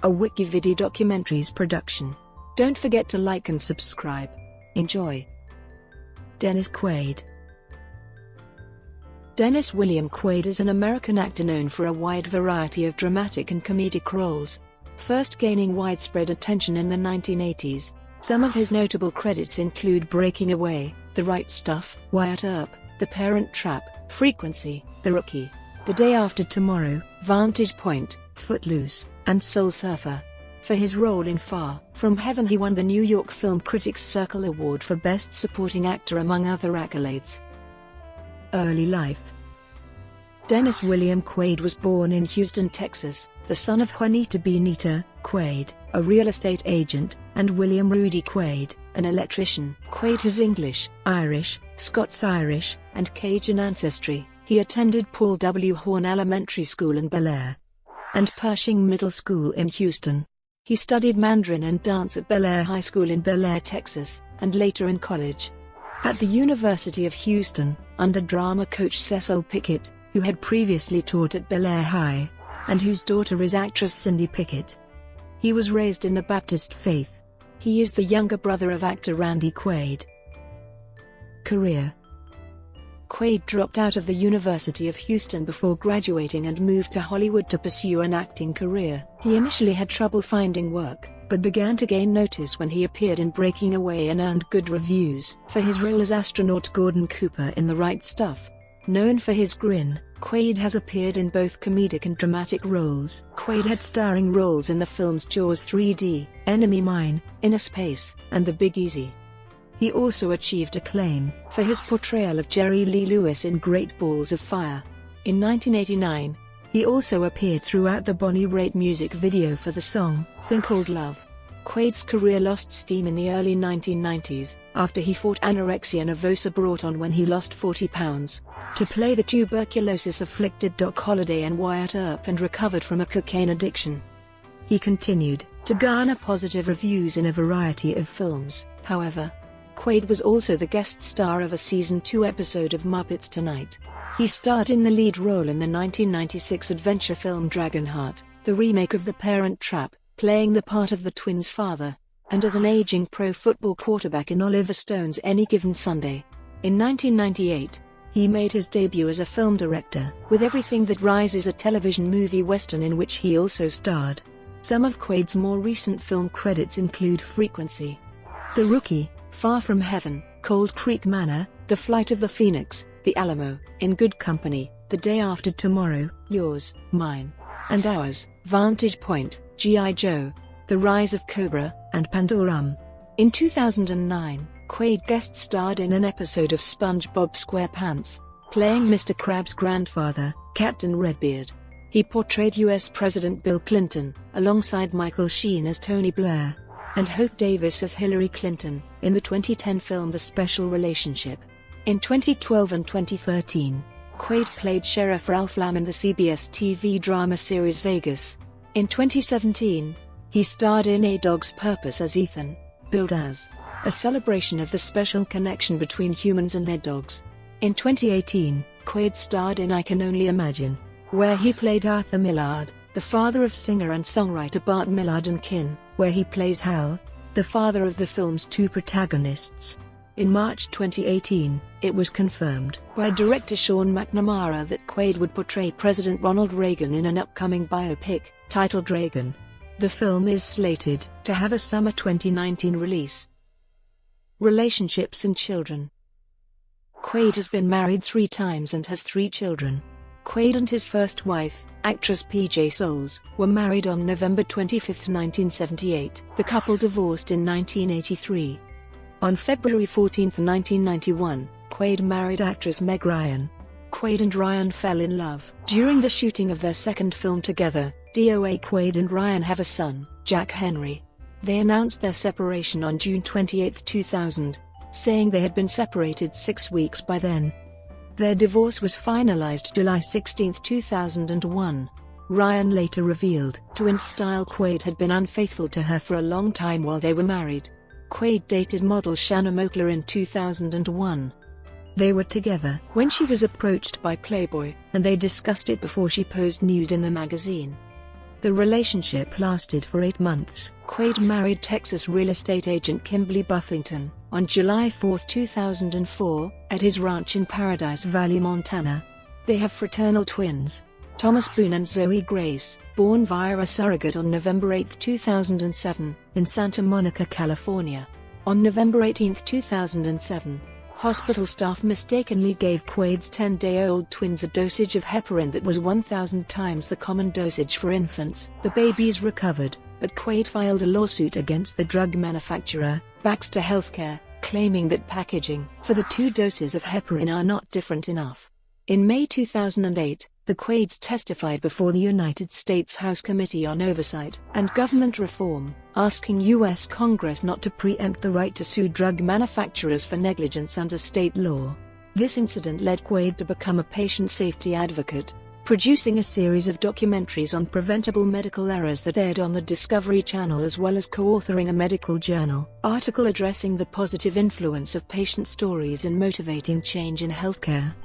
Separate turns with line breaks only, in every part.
a WikiVidi Documentaries production. Don't forget to like and subscribe. Enjoy. Dennis Quaid. Dennis William Quaid is an American actor known for a wide variety of dramatic and comedic roles, first gaining widespread attention in the 1980s. Some of his notable credits include Breaking Away, The Right Stuff, Wyatt Earp, The Parent Trap, Frequency, The Rookie, The Day After Tomorrow, Vantage Point, Footloose, and Soul Surfer. For his role in Far From Heaven, he won the New York Film Critics Circle Award for Best Supporting Actor among other accolades. Early life. Dennis William Quaid was born in Houston, Texas, the son of Juanita Benita Quaid, a real estate agent, and William Rudy Quaid, an electrician. Quaid has English, Irish, Scots-Irish, and Cajun ancestry. He attended Paul W. Horn Elementary School in Bel Air and Pershing Middle School in Houston. He studied Mandarin and dance at Bel Air High School in Bel Air, Texas, and later in college. At the University of Houston, under drama coach Cecil Pickett, who had previously taught at Bel Air High, and whose daughter is actress Cindy Pickett. He was raised in the Baptist faith. He is the younger brother of actor Randy Quaid. Career. Quaid dropped out of the University of Houston before graduating and moved to Hollywood to pursue an acting career. He initially had trouble finding work, but began to gain notice when he appeared in Breaking Away and earned good reviews for his role as astronaut Gordon Cooper in The Right Stuff. Known for his grin, Quaid has appeared in both comedic and dramatic roles. Quaid had starring roles in the films Jaws 3D, Enemy Mine, Inner Space, and The Big Easy. He also achieved acclaim for his portrayal of Jerry Lee Lewis in Great Balls of Fire. In 1989, he also appeared throughout the Bonnie Raitt music video for the song Thing Called Love. Quaid's career lost steam in the early 1990s, after he fought anorexia nervosa brought on when he lost 40 pounds, to play the tuberculosis-afflicted Doc Holliday and Wyatt Earp, and recovered from a cocaine addiction. He continued to garner positive reviews in a variety of films. However, Quaid was also the guest star of a Season 2 episode of Muppets Tonight. He starred in the lead role in the 1996 adventure film Dragonheart, the remake of The Parent Trap, playing the part of the twins' father, and as an aging pro football quarterback in Oliver Stone's Any Given Sunday. In 1998, he made his debut as a film director with Everything That Rises, a television movie western in which he also starred. Some of Quaid's more recent film credits include Frequency, The Rookie, Far From Heaven, Cold Creek Manor, The Flight of the Phoenix, The Alamo, In Good Company, The Day After Tomorrow, Yours, Mine, and Ours, Vantage Point, G.I. Joe, The Rise of Cobra, and Pandorum. In 2009, Quaid guest starred in an episode of SpongeBob SquarePants, playing Mr. Krabs' grandfather, Captain Redbeard. He portrayed U.S. President Bill Clinton, alongside Michael Sheen as Tony Blair, and Hope Davis as Hillary Clinton, in the 2010 film The Special Relationship. In 2012 and 2013, Quaid played Sheriff Ralph Lamb in the CBS TV drama series Vegas. In 2017, he starred in A Dog's Purpose as Ethan, billed as a celebration of the special connection between humans and their dogs. In 2018, Quaid starred in I Can Only Imagine, where he played Arthur Millard, the father of singer and songwriter Bart Millard, and Kin, where he plays Hal, the father of the film's two protagonists. In March 2018, it was confirmed by director Sean McNamara that Quaid would portray President Ronald Reagan in an upcoming biopic, titled Reagan. The film is slated to have a summer 2019 release. Relationships and children. Quaid has been married 3 times and has 3 children. Quaid and his first wife, actress P.J. Soles, were married on November 25, 1978. The couple divorced in 1983. On February 14, 1991, Quaid married actress Meg Ryan. Quaid and Ryan fell in love during the shooting of their second film together, DOA. Quaid and Ryan have a son, Jack Henry. They announced their separation on June 28, 2000, saying they had been separated 6 weeks by then. Their divorce was finalized July 16, 2001. Ryan later revealed to InStyle Quaid had been unfaithful to her for a long time while they were married. Quaid dated model Shanna Moakler in 2001. They were together when she was approached by Playboy, and they discussed it before she posed nude in the magazine. The relationship lasted for 8 months. Quaid married Texas real estate agent Kimberly Buffington on July 4, 2004, at his ranch in Paradise Valley, Montana. They have fraternal twins, Thomas Boone and Zoe Grace, born via a surrogate on November 8, 2007, in Santa Monica, California. On November 18, 2007, hospital staff mistakenly gave Quaid's 10-day-old twins a dosage of heparin that was 1,000 times the common dosage for infants. The babies recovered, but Quaid filed a lawsuit against the drug manufacturer, Baxter Healthcare, claiming that packaging for the 2 doses of heparin are not different enough. In May 2008, the Quaids testified before the United States House Committee on Oversight and Government Reform, asking U.S. Congress not to preempt the right to sue drug manufacturers for negligence under state law. This incident led Quaid to become a patient safety advocate, producing a series of documentaries on preventable medical errors that aired on the Discovery Channel, as well as co-authoring a medical journal article addressing the positive influence of patient stories in motivating change in healthcare.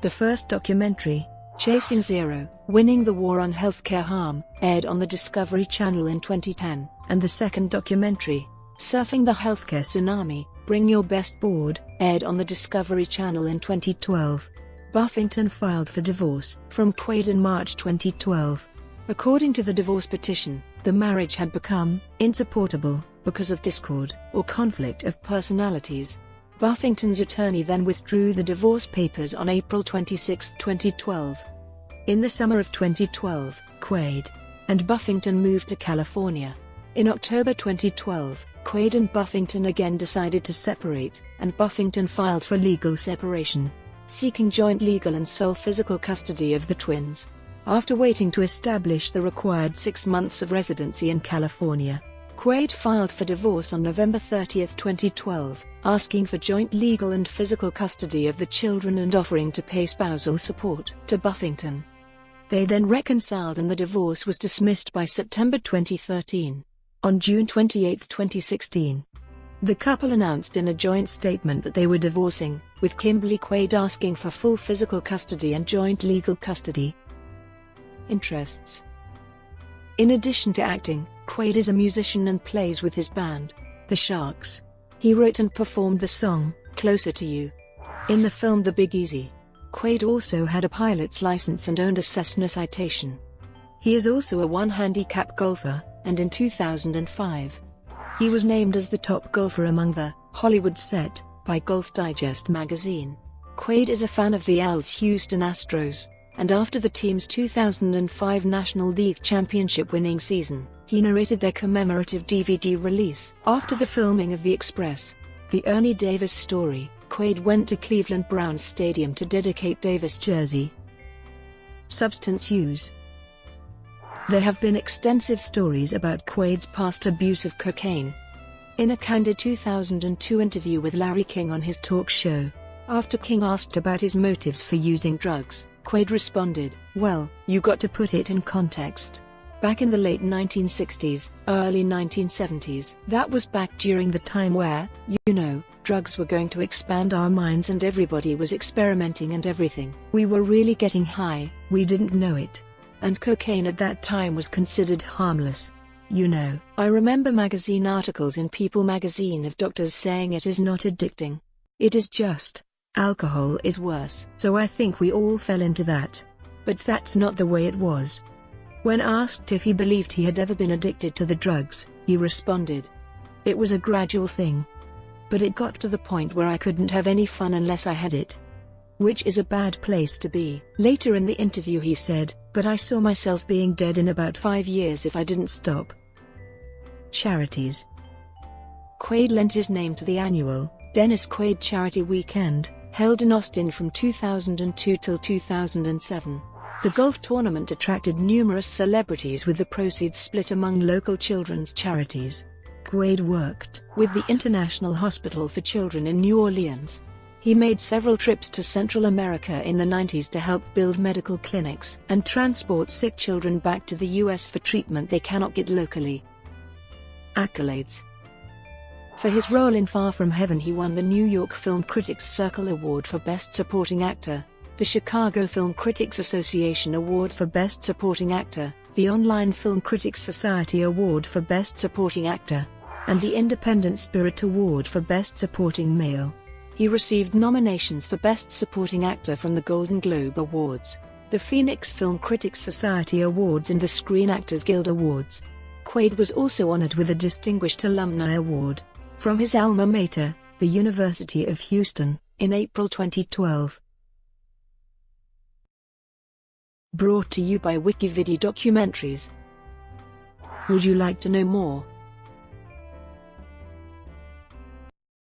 The first documentary, Chasing Zero, Winning the War on Healthcare Harm, aired on the Discovery Channel in 2010, and the second documentary, Surfing the Healthcare Tsunami, Bring Your Best Board, aired on the Discovery Channel in 2012. Buffington filed for divorce from Quaid in March 2012. According to the divorce petition, the marriage had become insupportable because of discord or conflict of personalities. Buffington's attorney then withdrew the divorce papers on April 26, 2012. In the summer of 2012, Quaid and Buffington moved to California. In October 2012, Quaid and Buffington again decided to separate, and Buffington filed for legal separation, seeking joint legal and sole physical custody of the twins. After waiting to establish the required 6 months of residency in California, Quaid filed for divorce on November 30, 2012, asking for joint legal and physical custody of the children and offering to pay spousal support to Buffington. They then reconciled and the divorce was dismissed by September 2013. On June 28, 2016, the couple announced in a joint statement that they were divorcing, with Kimberly Quaid asking for full physical custody and joint legal custody. Interests. In addition to acting, Quaid is a musician and plays with his band, The Sharks. He wrote and performed the song, Closer to You, in the film The Big Easy. Quaid also had a pilot's license and owned a Cessna Citation. He is also a one-handicap golfer, and in 2005, he was named as the top golfer among the Hollywood set by Golf Digest magazine. Quaid is a fan of the Al's Houston Astros, and after the team's 2005 National League Championship winning season, he narrated their commemorative DVD release. After the filming of The Express, The Ernie Davis Story, Quaid went to Cleveland Browns Stadium to dedicate Davis' jersey. Substance use. There have been extensive stories about Quaid's past abuse of cocaine. In a candid 2002 interview with Larry King on his talk show, after King asked about his motives for using drugs, Quaid responded, "Well, you got to put it in context. Back in the late 1960s, early 1970s, that was back during the time where, drugs were going to expand our minds and everybody was experimenting and everything. We were really getting high, we didn't know it. And cocaine at that time was considered harmless. I remember magazine articles in People magazine of doctors saying it is not addicting. It is just, alcohol is worse. So I think we all fell into that. But that's not the way it was." When asked if he believed he had ever been addicted to the drugs, he responded, "It was a gradual thing. But it got to the point where I couldn't have any fun unless I had it. Which is a bad place to be." Later in the interview he said, "But I saw myself being dead in about 5 years if I didn't stop." Charities. Quaid lent his name to the annual Dennis Quaid Charity Weekend, held in Austin from 2002 till 2007. The golf tournament attracted numerous celebrities with the proceeds split among local children's charities. Quaid worked with the International Hospital for Children in New Orleans. He made several trips to Central America in the 90s to help build medical clinics and transport sick children back to the US for treatment they cannot get locally. Accolades. For his role in Far From Heaven he won the New York Film Critics Circle Award for Best Supporting Actor, the Chicago Film Critics Association Award for Best Supporting Actor, the Online Film Critics Society Award for Best Supporting Actor, and the Independent Spirit Award for Best Supporting Male. He received nominations for Best Supporting Actor from the Golden Globe Awards, the Phoenix Film Critics Society Awards and the Screen Actors Guild Awards. Quaid was also honored with a Distinguished Alumni Award from his alma mater, the University of Houston, in April 2012. Brought to you by Wikividi Documentaries. Would you like to know more?